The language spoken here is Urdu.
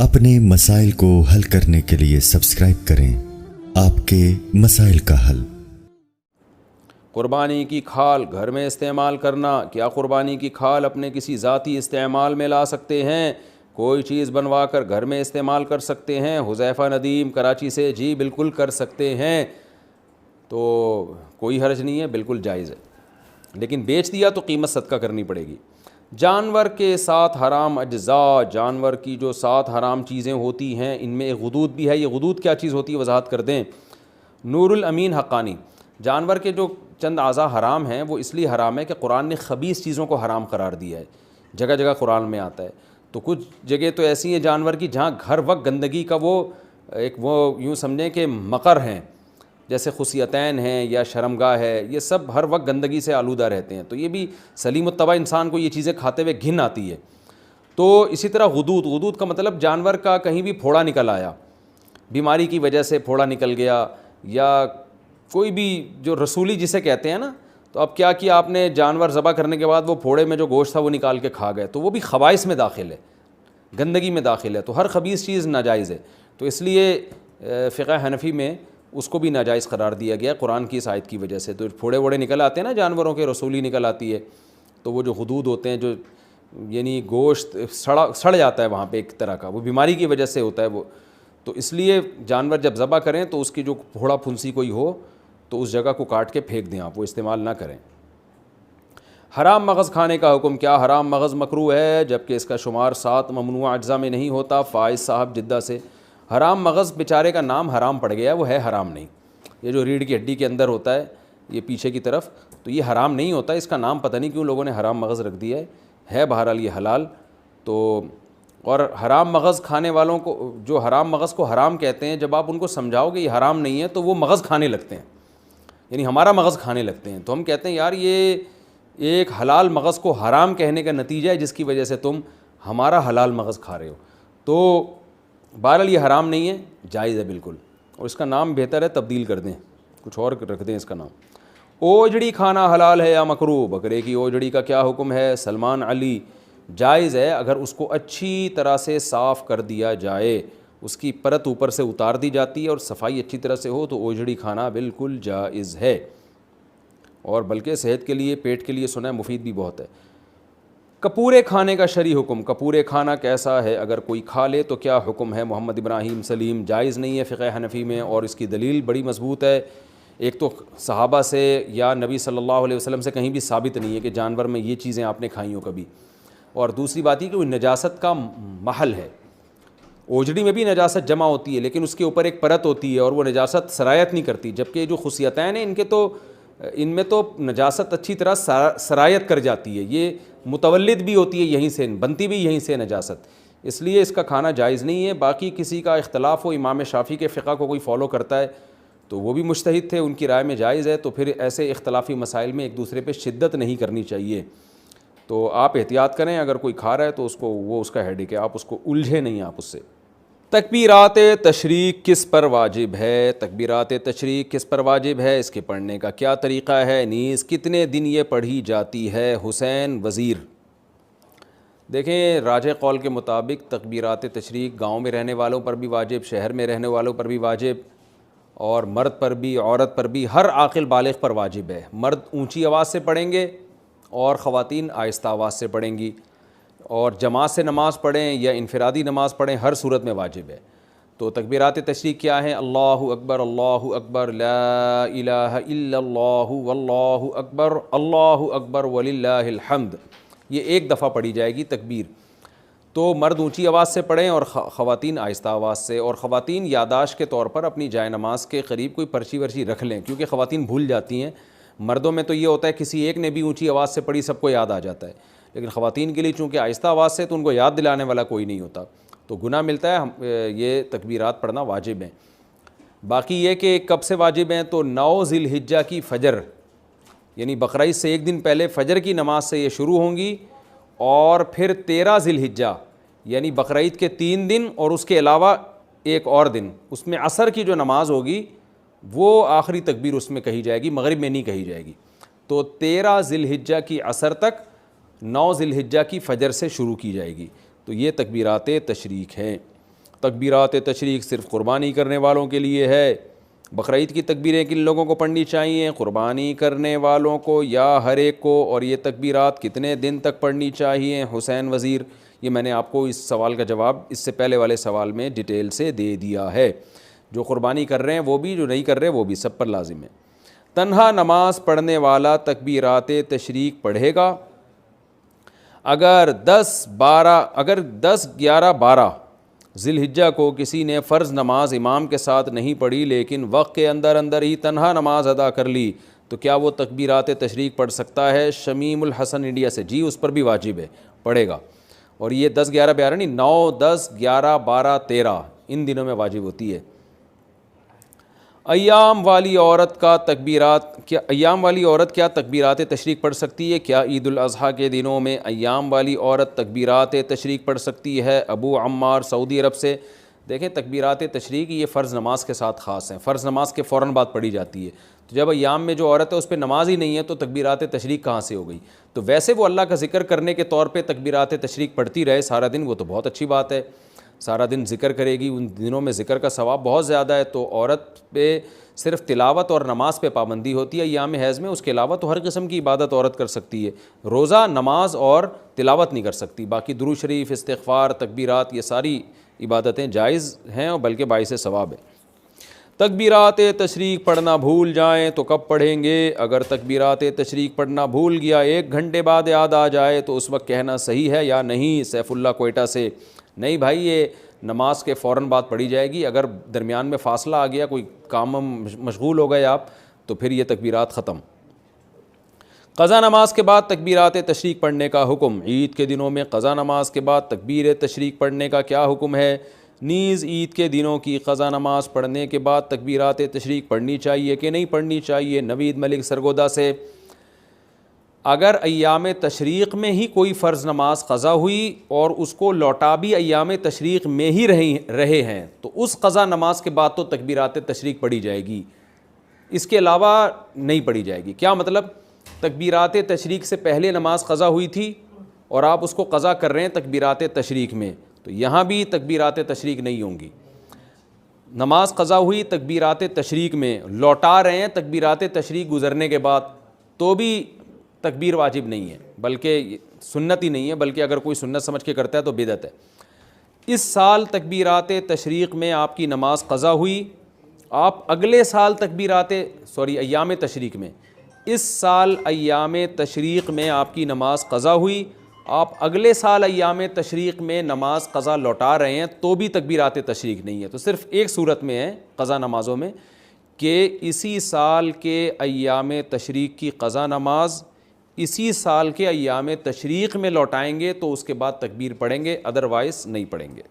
اپنے مسائل کو حل کرنے کے لیے سبسکرائب کریں آپ کے مسائل کا حل۔ قربانی کی کھال گھر میں استعمال کرنا، کیا قربانی کی کھال اپنے کسی ذاتی استعمال میں لا سکتے ہیں؟ کوئی چیز بنوا کر گھر میں استعمال کر سکتے ہیں؟ حذیفہ ندیم کراچی سے، جی بالکل کر سکتے ہیں، تو کوئی حرج نہیں ہے، بالکل جائز ہے، لیکن بیچ دیا تو قیمت صدقہ کرنی پڑے گی۔ جانور کے ساتھ حرام اجزاء، جانور کی جو ساتھ حرام چیزیں ہوتی ہیں ان میں ایک غدود بھی ہے۔ یہ غدود کیا چیز ہوتی ہے وضاحت کر دیں۔ نور الامین حقانی، جانور کے جو چند اعضاء حرام ہیں وہ اس لیے حرام ہے کہ قرآن نے خبیث چیزوں کو حرام قرار دیا ہے، جگہ جگہ قرآن میں آتا ہے۔ تو کچھ جگہ تو ایسی ہیں جانور کی جہاں ہر وقت گندگی کا وہ یوں سمجھیں کہ مقر ہیں، جیسے خصیتین ہیں یا شرمگاہ ہے، یہ سب ہر وقت گندگی سے آلودہ رہتے ہیں، تو یہ بھی سلیم الطبع انسان کو یہ چیزیں کھاتے ہوئے گھن آتی ہے۔ تو اسی طرح غدود کا مطلب جانور کا کہیں بھی پھوڑا نکل آیا، بیماری کی وجہ سے پھوڑا نکل گیا، یا کوئی بھی جو رسولی جسے کہتے ہیں نا، تو اب کیا کیا آپ نے، جانور ذبح کرنے کے بعد وہ پھوڑے میں جو گوشت تھا وہ نکال کے کھا گئے، تو وہ بھی خبائث میں داخل ہے، گندگی میں داخل ہے، تو ہر خبیث چیز ناجائز ہے۔ تو اس لیے فقہ حنفی میں اس کو بھی ناجائز قرار دیا گیا قرآن کی اس آیت کی وجہ سے۔ تو پھوڑے ووڑے نکل آتے ہیں نا جانوروں کے، رسولی نکل آتی ہے، تو وہ جو غدود ہوتے ہیں، جو یعنی گوشت سڑ جاتا ہے وہاں پہ ایک طرح کا، وہ بیماری کی وجہ سے ہوتا ہے وہ، تو اس لیے جانور جب ذبح کریں تو اس کی جو پھوڑا پھنسی کوئی ہو تو اس جگہ کو کاٹ کے پھینک دیں، آپ وہ استعمال نہ کریں۔ حرام مغز کھانے کا حکم، کیا حرام مغز مکروہ ہے جبکہ اس کا شمار 7 ممنوع اجزاء میں نہیں ہوتا؟ فائز صاحب جدہ سے، حرام مغز بیچارے کا نام حرام پڑ گیا ہے، وہ ہے حرام نہیں، یہ جو ریڑھ کی ہڈی کے اندر ہوتا ہے یہ پیچھے کی طرف، تو یہ حرام نہیں ہوتا، اس کا نام پتہ نہیں کیوں لوگوں نے حرام مغز رکھ دیا ہے بہرحال یہ حلال۔ تو اور حرام مغز کھانے والوں کو، جو حرام مغز کو حرام کہتے ہیں، جب آپ ان کو سمجھاؤ کہ یہ حرام نہیں ہے تو وہ مغز کھانے لگتے ہیں، یعنی ہمارا مغز کھانے لگتے ہیں، تو ہم کہتے ہیں یار یہ ایک حلال مغز کو حرام کہنے کا نتیجہ ہے جس کی وجہ سے تم ہمارا حلال مغز کھا رہے ہو۔ تو بہرحال یہ حرام نہیں ہے، جائز ہے بالکل، اور اس کا نام بہتر ہے تبدیل کر دیں، کچھ اور رکھ دیں اس کا نام۔ اوجڑی کھانا حلال ہے یا مکروہ؟ بکرے کی اوجڑی کا کیا حکم ہے؟ سلمان علی، جائز ہے اگر اس کو اچھی طرح سے صاف کر دیا جائے، اس کی پرت اوپر سے اتار دی جاتی ہے اور صفائی اچھی طرح سے ہو تو اوجڑی کھانا بالکل جائز ہے، اور بلکہ صحت کے لیے، پیٹ کے لیے سنا ہے مفید بھی بہت ہے۔ کپورے کھانے کا شرعی حکم، کپورے کھانا کیسا ہے؟ اگر کوئی کھا لے تو کیا حکم ہے؟ محمد ابراہیم سلیم، جائز نہیں ہے فقہ حنفی میں، اور اس کی دلیل بڑی مضبوط ہے۔ ایک تو صحابہ سے یا نبی صلی اللہ علیہ وسلم سے کہیں بھی ثابت نہیں ہے کہ جانور میں یہ چیزیں آپ نے کھائی ہوں کبھی، اور دوسری بات یہ کہ وہ نجاست کا محل ہے، اوجڑی میں بھی نجاست جمع ہوتی ہے لیکن اس کے اوپر ایک پرت ہوتی ہے اور وہ نجاست سرایت نہیں کرتی، جبکہ جو خصیتین ہیں ان میں تو نجاست اچھی طرح سرایت کر جاتی ہے، یہ متولد بھی ہوتی ہے یہیں سے، بنتی بھی یہیں سے نجاست، اس لیے اس کا کھانا جائز نہیں ہے۔ باقی کسی کا اختلاف ہو، امام شافعی کے فقہ کو کوئی فالو کرتا ہے تو وہ بھی مجتہد تھے، ان کی رائے میں جائز ہے، تو پھر ایسے اختلافی مسائل میں ایک دوسرے پہ شدت نہیں کرنی چاہیے، تو آپ احتیاط کریں، اگر کوئی کھا رہا ہے تو اس کو وہ اس کا ہیڈیک ہے، آپ اس کو الجھے نہیں آپ اس سے۔ تکبیرات تشریق کس پر واجب ہے؟ تکبیرات تشریق کس پر واجب ہے، اس کے پڑھنے کا کیا طریقہ ہے، نیز کتنے دن یہ پڑھی جاتی ہے؟ حسین وزیر، دیکھیں راجح قول کے مطابق تکبیرات تشریق گاؤں میں رہنے والوں پر بھی واجب، شہر میں رہنے والوں پر بھی واجب، اور مرد پر بھی، عورت پر بھی، ہر عاقل بالغ پر واجب ہے۔ مرد اونچی آواز سے پڑھیں گے اور خواتین آہستہ آواز سے پڑھیں گی، اور جماعت سے نماز پڑھیں یا انفرادی نماز پڑھیں، ہر صورت میں واجب ہے۔ تو تکبیرات تشریق کیا ہیں؟ اللہ اکبر لا الہ الا اللہ واللہ اکبر وللہ الحمد، یہ ایک دفعہ پڑھی جائے گی تکبیر۔ تو مرد اونچی آواز سے پڑھیں اور خواتین آہستہ آواز سے، اور خواتین یادداشت کے طور پر اپنی جائے نماز کے قریب کوئی پرچی ورچی رکھ لیں، کیونکہ خواتین بھول جاتی ہیں، مردوں میں تو یہ ہوتا ہے کسی ایک نے بھی اونچی آواز سے پڑھی سب کو یاد آ جاتا ہے، لیکن خواتین کے لیے چونکہ آہستہ آواز سے تو ان کو یاد دلانے والا کوئی نہیں ہوتا، تو گناہ ملتا ہے، یہ تکبیرات پڑھنا واجب ہیں۔ باقی یہ کہ کب سے واجب ہیں، تو 9 ذی الحجہ کی فجر، یعنی بقرعید سے ایک دن پہلے فجر کی نماز سے یہ شروع ہوں گی، اور پھر 13 ذی الحجہ یعنی بقرعید کے 3 دن اور اس کے علاوہ ایک اور دن، اس میں عصر کی جو نماز ہوگی وہ آخری تکبیر اس میں کہی جائے گی، مغرب میں نہیں کہی جائے گی۔ تو 13 ذی الحجہ کی عصر تک 9 ذی الحجہ کی فجر سے شروع کی جائے گی، تو یہ تکبیرات تشریق ہیں۔ تکبیرات تشریق صرف قربانی کرنے والوں کے لیے ہے۔ بقرعید کی تکبیریں کن لوگوں کو پڑھنی چاہیے؟ قربانی کرنے والوں کو یا ہر ایک کو؟ اور یہ تکبیرات کتنے دن تک پڑھنی چاہیے؟ حسین وزیر، یہ میں نے آپ کو اس سوال کا جواب اس سے پہلے والے سوال میں ڈیٹیل سے دے دیا ہے۔ جو قربانی کر رہے ہیں وہ بھی، جو نہیں کر رہے وہ بھی، سب پر لازم ہے۔ تنہا نماز پڑھنے والا تکبیرات تشریق پڑھے گا اگر 10/11/12 ذی الحجہ کو کسی نے فرض نماز امام کے ساتھ نہیں پڑھی لیکن وقت کے اندر اندر ہی تنہا نماز ادا کر لی، تو کیا وہ تکبیرات تشریق پڑھ سکتا ہے؟ شمیم الحسن انڈیا سے، جی اس پر بھی واجب ہے، پڑھے گا۔ اور یہ 10/11/12 نہیں، 9 10 11 12 13 ان دنوں میں واجب ہوتی ہے۔ ایام والی عورت کیا تکبیرات تشریق پڑھ سکتی ہے؟ کیا عید الاضحیٰ کے دنوں میں ایام والی عورت تکبیرات تشریق پڑھ سکتی ہے؟ ابو عمار سعودی عرب سے۔ دیکھیں تکبیرات تشریق یہ فرض نماز کے ساتھ خاص ہیں، فرض نماز کے فوراً بعد پڑھی جاتی ہے، تو جب ایام میں جو عورت ہے اس پہ نماز ہی نہیں ہے تو تکبیرات تشریق کہاں سے ہو گئی؟ تو ویسے وہ اللہ کا ذکر کرنے کے طور پہ تکبیرات تشریق پڑھتی رہے سارا دن، وہ تو بہت اچھی بات ہے، سارا دن ذکر کرے گی، ان دنوں میں ذکر کا ثواب بہت زیادہ ہے۔ تو عورت پہ صرف تلاوت اور نماز پہ پابندی ہوتی ہے ایام حیض میں، اس کے علاوہ تو ہر قسم کی عبادت عورت کر سکتی ہے، روزہ، نماز اور تلاوت نہیں کر سکتی، باقی درود شریف، استغفار، تکبیرات، یہ ساری عبادتیں جائز ہیں اور بلکہ باعث ثواب ہے۔ تکبیرات تشریق پڑھنا بھول جائیں تو کب پڑھیں گے؟ اگر تکبیرات تشریق پڑھنا بھول گیا 1 گھنٹے بعد یاد آ جائے تو اس وقت کہنا صحیح ہے یا نہیں؟ سیف اللہ کوئٹہ سے۔ نہیں بھائی، یہ نماز کے فوراً بعد پڑھی جائے گی، اگر درمیان میں فاصلہ آ گیا، کوئی کام مشغول ہو گئے آپ، تو پھر یہ تکبیرات ختم۔ قضا نماز کے بعد تکبیرات تشریق پڑھنے کا حکم۔ عید کے دنوں میں قضا نماز کے بعد تکبیر تشریق پڑھنے کا کیا حکم ہے؟ نیز عید کے دنوں کی قضا نماز پڑھنے کے بعد تکبیرات تشریق پڑھنی چاہیے کہ نہیں پڑھنی چاہیے؟ نوید ملک سرگودا سے۔ اگر ایام تشریق میں ہی کوئی فرض نماز قضا ہوئی اور اس کو لوٹا بھی ایام تشریق میں ہی رہے ہیں تو اس قضا نماز کے بعد تو تکبیرات تشریق پڑھی جائے گی، اس کے علاوہ نہیں پڑھی جائے گی۔ کیا مطلب؟ تکبیرات تشریق سے پہلے نماز قضا ہوئی تھی اور آپ اس کو قضا کر رہے ہیں تکبیرات تشریق میں، تو یہاں بھی تکبیرات تشریق نہیں ہوں گی۔ نماز قضا ہوئی تکبیرات تشریق میں، لوٹا رہے ہیں تکبیرات تشریق گزرنے کے بعد، تو بھی تکبیر واجب نہیں ہے، بلکہ سنت ہی نہیں ہے، بلکہ اگر کوئی سنت سمجھ کے کرتا ہے تو بدعت ہے۔ اس سال تکبیرات تشریق میں آپ کی نماز قضا ہوئی، آپ اگلے سال ایام تشریق میں، اس سال ایام تشریق میں آپ کی نماز قضا ہوئی، آپ اگلے سال ایام تشریق میں نماز قضا لوٹا رہے ہیں تو بھی تکبیرات تشریق نہیں ہے۔ تو صرف ایک صورت میں ہے قضا نمازوں میں کہ اسی سال کے ایام تشریق کی قضا نماز اسی سال کے ایام تشریق میں لوٹائیں گے تو اس کے بعد تکبیر پڑھیں گے، ادروائز نہیں پڑھیں گے۔